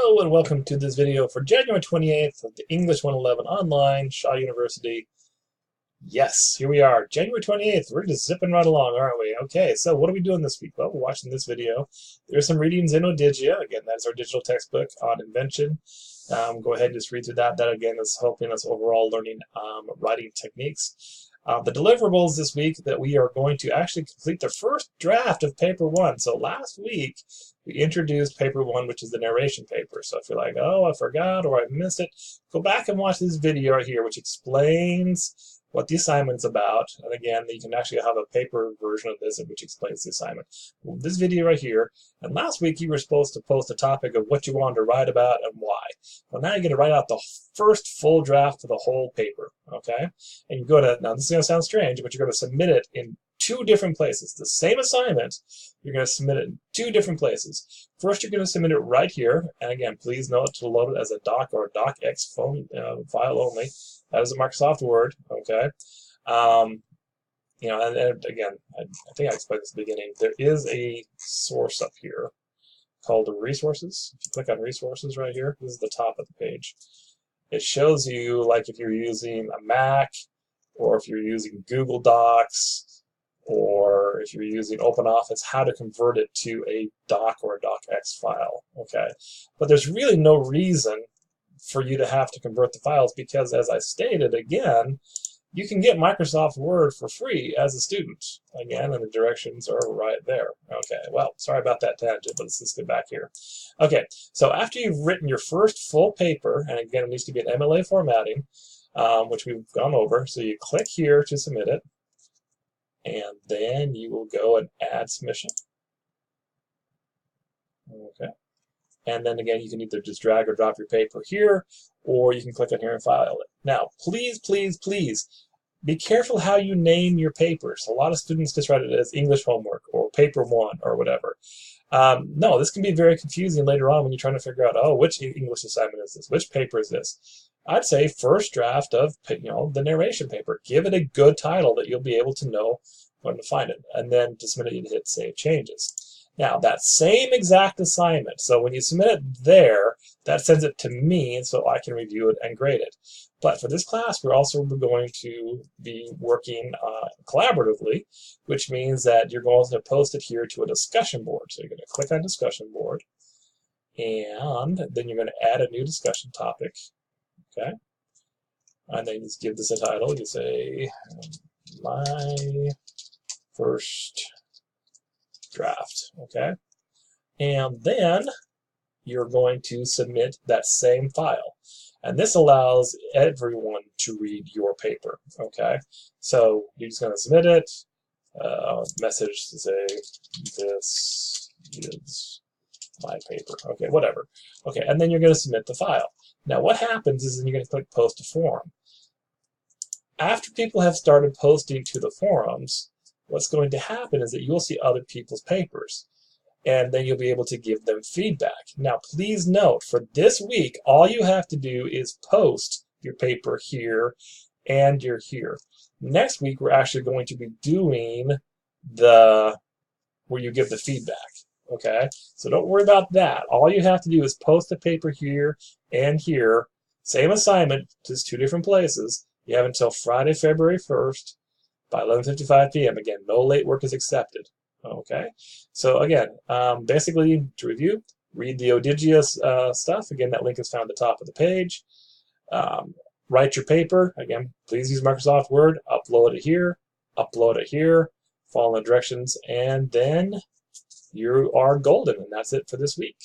Hello and welcome to this video for January 28th of the English 111 online, Shaw University. Yes, here we are, January 28th. We're just zipping right along, aren't we? Okay, so what are we doing this week? Well, we're watching this video. There's some readings in Odigia. Again, that's our digital textbook on invention. Go ahead and just read through that. That, again, is helping us overall learning writing techniques. The deliverables this week that we are going to actually complete the first draft of paper one. So last week we introduced paper one, which is the narration paper. So if you're like, oh, I forgot or I missed it, go back and watch this video right here, which explains what the assignment's about. And again, you can actually have a paper version of this which explains the assignment. This video right here. And last week you were supposed to post a topic of what you wanted to write about and why. Well, now you're going to write out the first full draft of the whole paper, okay? And you go to, now this is going to sound strange, but you're going to submit it in two different places. The same assignment, you're going to submit it in two different places. First, you're going to submit it right here. And again, please note to load it as a doc or a docx file only. That is a Microsoft Word, okay? And again, I think I explained this at the beginning. There is a source up here called Resources. If you click on Resources right here, this is the top of the page. It shows you, like, if you're using a Mac, or if you're using Google Docs, or if you're using OpenOffice, how to convert it to a doc or a docx file, okay? But there's really no reason for you to have to convert the files because, as I stated again, you can get Microsoft Word for free as a student. Again, and the directions are right there. Okay, well, sorry about that tangent, but let's just get back here. Okay, so after you've written your first full paper, and again, it needs to be an MLA formatting, which we've gone over, so you click here to submit it, and then you will go and add submission. Okay. And then again, you can either just drag or drop your paper here, or you can click on here and file it. Now, please, please, please, be careful how you name your papers. A lot of students just write it as English homework or paper one or whatever. No, this can be very confusing later on when you're trying to figure out, oh, which English assignment is this? Which paper is this? I'd say first draft of, the narration paper. Give it a good title that you'll be able to know when to find it. And then to submit it, you hit Save Changes. Now, that same exact assignment, so when you submit it there, that sends it to me so I can review it and grade it. But for this class, we're also going to be working collaboratively, which means that you're going to post it here to a discussion board. So you're going to click on discussion board, and then you're going to add a new discussion topic, okay? And then you just give this a title. You say, my first draft, okay? And then you're going to submit that same file. And this allows everyone to read your paper, okay? So you're just going to submit it, message to say, this is my paper, okay, whatever. Okay, and then you're going to submit the file. Now what happens is then you're going to click Post to Forum. After people have started posting to the forums, what's going to happen is that you'll see other people's papers, and then you'll be able to give them feedback. Now, please note, for this week, all you have to do is post your paper here and you're here. Next week, we're actually going to be doing where you give the feedback, okay? So don't worry about that. All you have to do is post the paper here and here. Same assignment, just two different places. You have until Friday, February 1st. By 11:55 p.m. Again, no late work is accepted. Okay, so again, basically to review, read the Odigia stuff. Again, that link is found at the top of the page. Write your paper. Again, please use Microsoft Word. Upload it here. Follow the directions, and then you are golden. And that's it for this week.